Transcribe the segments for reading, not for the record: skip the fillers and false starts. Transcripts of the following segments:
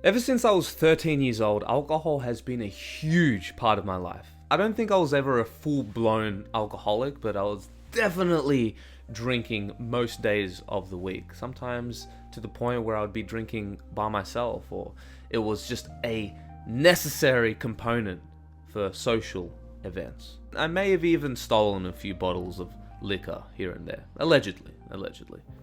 Ever since I was 13 years old, alcohol has been a huge part of my life. I don't think I was ever a full-blown alcoholic, but I was definitely drinking most days of the week. Sometimes to the point where I would be drinking by myself, or it was just a necessary component for social events. I may have even stolen a few bottles of liquor here and there. Allegedly.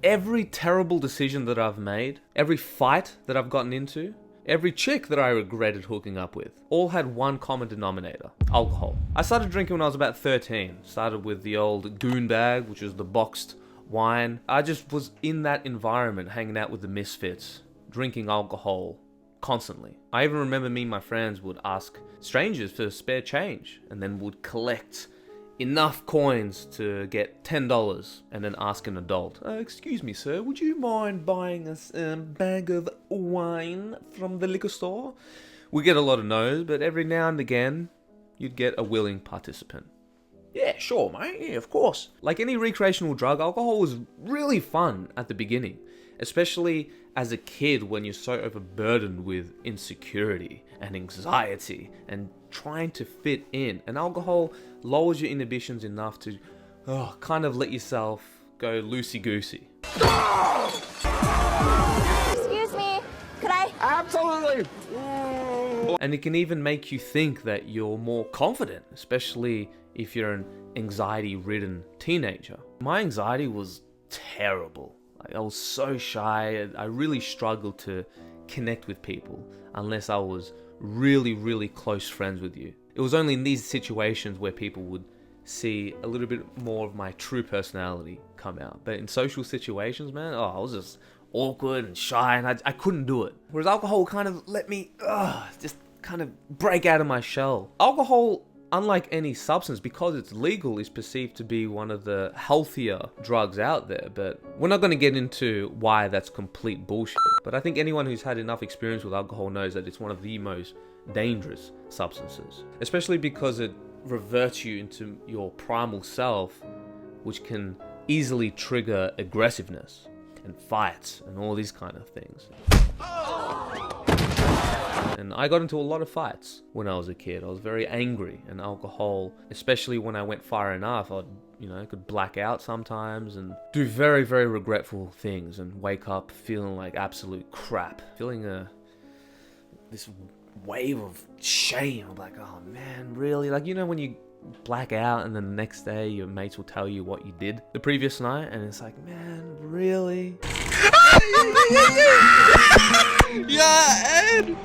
Every terrible decision that I've made, every fight that I've gotten into, every chick that I regretted hooking up with, all had one common denominator: alcohol. I started drinking when I was about 13. Started with the old goon bag, which was the boxed wine. I just was in that environment, hanging out with the misfits, drinking alcohol constantly. I even remember me and my friends would ask strangers for spare change, and then would collect enough coins to get $10 and then ask an adult, excuse me sir, would you mind buying us a bag of wine from the liquor store? We get a lot of no's, but every now and again you'd get a willing participant. Yeah, sure mate, yeah, of course. Like any recreational drug, alcohol was really fun at the beginning, especially as a kid when you're so overburdened with insecurity and anxiety and trying to fit in. And alcohol lowers your inhibitions enough to kind of let yourself go loosey-goosey. Excuse me, could I? Absolutely. And it can even make you think that you're more confident, especially if you're an anxiety-ridden teenager. My anxiety was terrible. I was so shy. I really struggled to connect with people unless I was really close friends with you. It was only in these situations where people would see a little bit more of my true personality come out. But in social situations, man, I was just awkward and shy, and I couldn't do it. Whereas alcohol kind of let me just kind of break out of my shell. Alcohol, unlike any substance, because it's legal, is perceived to be one of the healthier drugs out there. But we're not going to get into why that's complete bullshit. But I think anyone who's had enough experience with alcohol knows that it's one of the most dangerous substances, especially because it reverts you into your primal self, which can easily trigger aggressiveness and fights and all these kind of things. And I got into a lot of fights when I was a kid. I was very angry, and alcohol, especially when I went far enough, I could black out sometimes and do very regretful things and wake up feeling like absolute crap, feeling this wave of shame. I'm like, oh man, really? Like, when you black out and then the next day your mates will tell you what you did the previous night, and it's like, man, really? Yeah, Ed!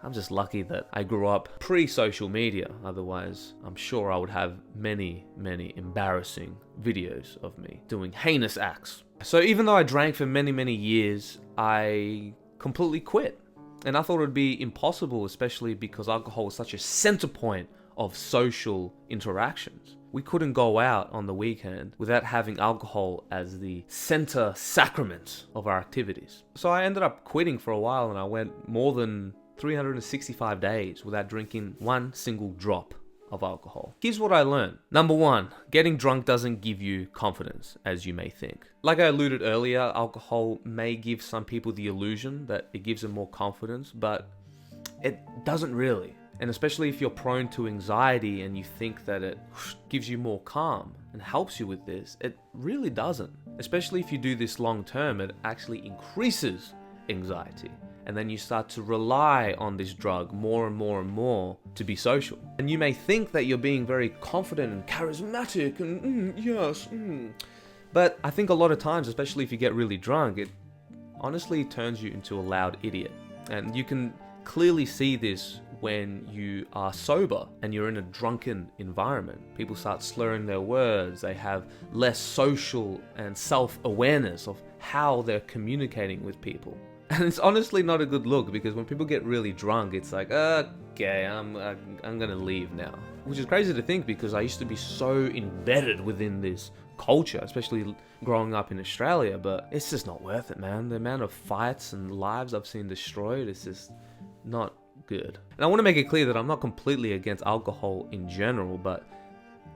I'm just lucky that I grew up pre-social media. Otherwise, I'm sure I would have many embarrassing videos of me doing heinous acts. So even though I drank for many years, I completely quit. And I thought it would be impossible, especially because alcohol is such a center point of social interactions. We couldn't go out on the weekend without having alcohol as the center sacrament of our activities. So I ended up quitting for a while, and I went more than 365 days without drinking one single drop of alcohol. Here's what I learned. Number one, getting drunk doesn't give you confidence, as you may think. Like I alluded earlier, alcohol may give some people the illusion that it gives them more confidence, but it doesn't really. And especially if you're prone to anxiety and you think that it gives you more calm and helps you with this, it really doesn't. Especially if you do this long term, it actually increases anxiety. And then you start to rely on this drug more and more to be social. And you may think that you're being very confident and charismatic and But I think a lot of times, especially if you get really drunk, it honestly turns you into a loud idiot. And you can clearly see this when you are sober and you're in a drunken environment. People start slurring their words. They have less social and self-awareness of how they're communicating with people. And it's honestly not a good look, because when people get really drunk, it's like, okay, I'm gonna leave now. Which is crazy to think, because I used to be so embedded within this culture, especially growing up in Australia, but it's just not worth it, man. The amount of fights and lives I've seen destroyed is just not good. And I want to make it clear that I'm not completely against alcohol in general, but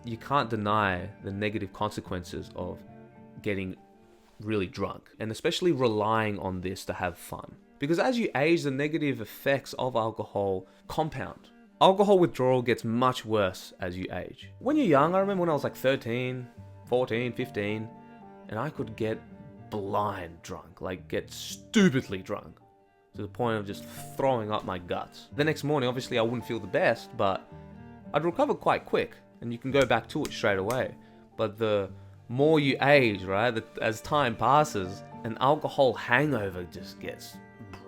you can't deny the negative consequences of getting really drunk, and especially relying on this to have fun. Because as you age, the negative effects of alcohol compound. Alcohol withdrawal gets much worse as you age. When you're young, I remember when I was like 13, 14, 15, and I could get blind drunk, like get stupidly drunk, to the point of just throwing up my guts. The next morning, obviously I wouldn't feel the best, but I'd recover quite quick, and you can go back to it straight away. But the more you age, right, as time passes, an alcohol hangover just gets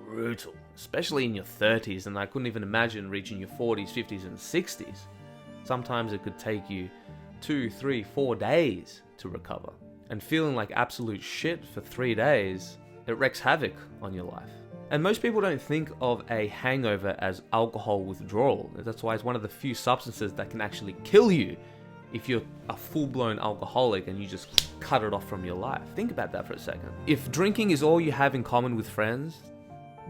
brutal, especially in your 30s, and I couldn't even imagine reaching your 40s, 50s, and 60s. Sometimes it could take you 2, 3, 4 days to recover. And feeling like absolute shit for 3 days, it wreaks havoc on your life. And most people don't think of a hangover as alcohol withdrawal. That's why it's one of the few substances that can actually kill you if you're a full-blown alcoholic and you just cut it off from your life. Think about that for a second. If drinking is all you have in common with friends,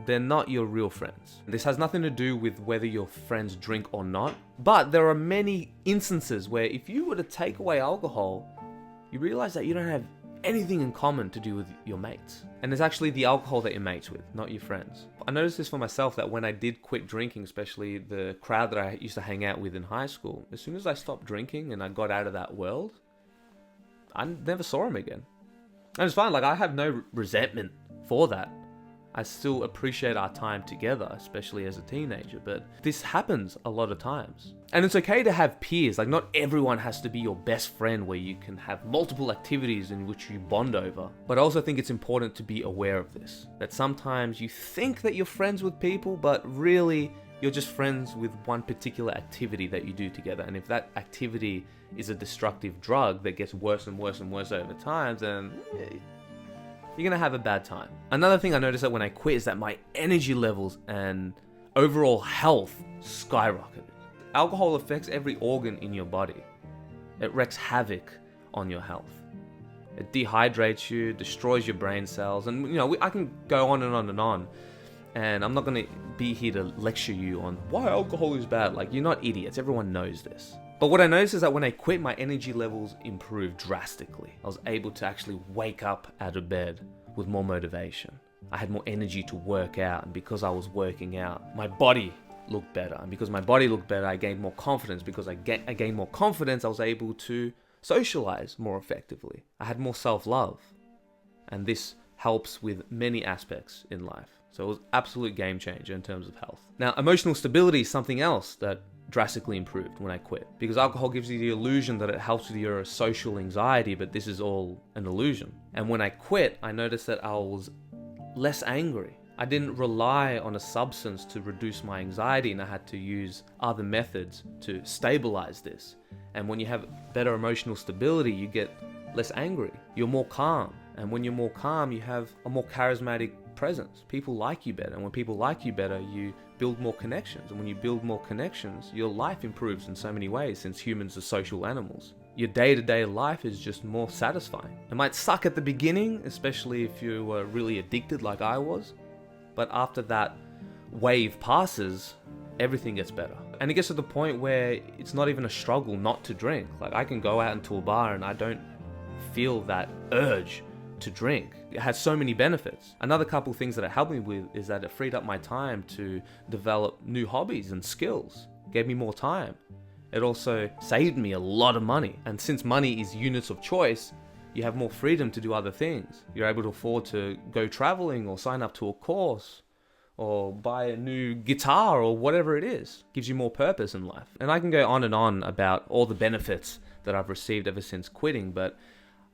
they're not your real friends. This has nothing to do with whether your friends drink or not, but there are many instances where if you were to take away alcohol, you realize that you don't have anything in common to do with your mates. And it's actually the alcohol that you're mates with, not your friends. I noticed this for myself, that when I did quit drinking, especially the crowd that I used to hang out with in high school, as soon as I stopped drinking and I got out of that world, I never saw them again. And it's fine, like I have no resentment for that. I still appreciate our time together, especially as a teenager, but this happens a lot of times. And it's okay to have peers, like not everyone has to be your best friend where you can have multiple activities in which you bond over. But I also think it's important to be aware of this, that sometimes you think that you're friends with people, but really you're just friends with one particular activity that you do together. And if that activity is a destructive drug that gets worse and worse and worse over time, then you're gonna have a bad time. Another thing I noticed that when I quit is that my energy levels and overall health skyrocketed. Alcohol affects every organ in your body. It wreaks havoc on your health. It dehydrates you, destroys your brain cells, and I can go on and on and on. And I'm not gonna be here to lecture you on why alcohol is bad. Like, you're not idiots, everyone knows this. But what I noticed is that when I quit, my energy levels improved drastically. I was able to actually wake up out of bed with more motivation. I had more energy to work out, and because I was working out, my body looked better. And because my body looked better, I gained more confidence. Because I gained more confidence, I was able to socialize more effectively. I had more self-love. And this helps with many aspects in life. So it was an absolute game changer in terms of health. Now, emotional stability is something else that drastically improved when I quit, because alcohol gives you the illusion that it helps with your social anxiety, but this is all an illusion. And when I quit, I noticed that I was less angry. I didn't rely on a substance to reduce my anxiety, and I had to use other methods to stabilize this. And when you have better emotional stability, you get less angry. You're more calm. And when you're more calm, you have a more charismatic presence. People like you better. And when people like you better, you build more connections. And when you build more connections, your life improves in so many ways, since humans are social animals. Your day-to-day life is just more satisfying. It might suck at the beginning, especially if you were really addicted like I was. But after that wave passes, everything gets better. And it gets to the point where it's not even a struggle not to drink. Like, I can go out into a bar and I don't feel that urge to drink. It has so many benefits. Another couple things that it helped me with is that it freed up my time to develop new hobbies and skills. It gave me more time. It also saved me a lot of money. And since money is units of choice, you have more freedom to do other things. You're able to afford to go traveling or sign up to a course or buy a new guitar or whatever it is. It gives you more purpose in life. And I can go on and on about all the benefits that I've received ever since quitting, but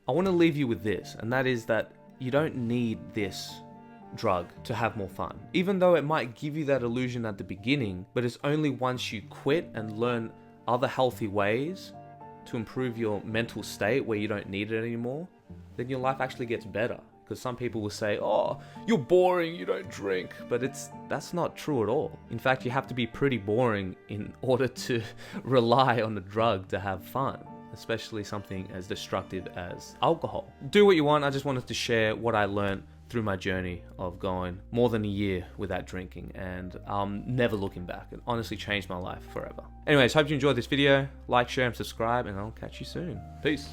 I want to leave you with this, and that is that you don't need this drug to have more fun. Even though it might give you that illusion at the beginning, but it's only once you quit and learn other healthy ways to improve your mental state where you don't need it anymore, then your life actually gets better. Because some people will say, oh, you're boring, you don't drink. But that's not true at all. In fact, you have to be pretty boring in order to rely on a drug to have fun, especially something as destructive as alcohol. Do what you want. I just wanted to share what I learned through my journey of going more than a year without drinking, and I'm never looking back. It honestly changed my life forever. Anyways, hope you enjoyed this video. Like, share, and subscribe, and I'll catch you soon. Peace.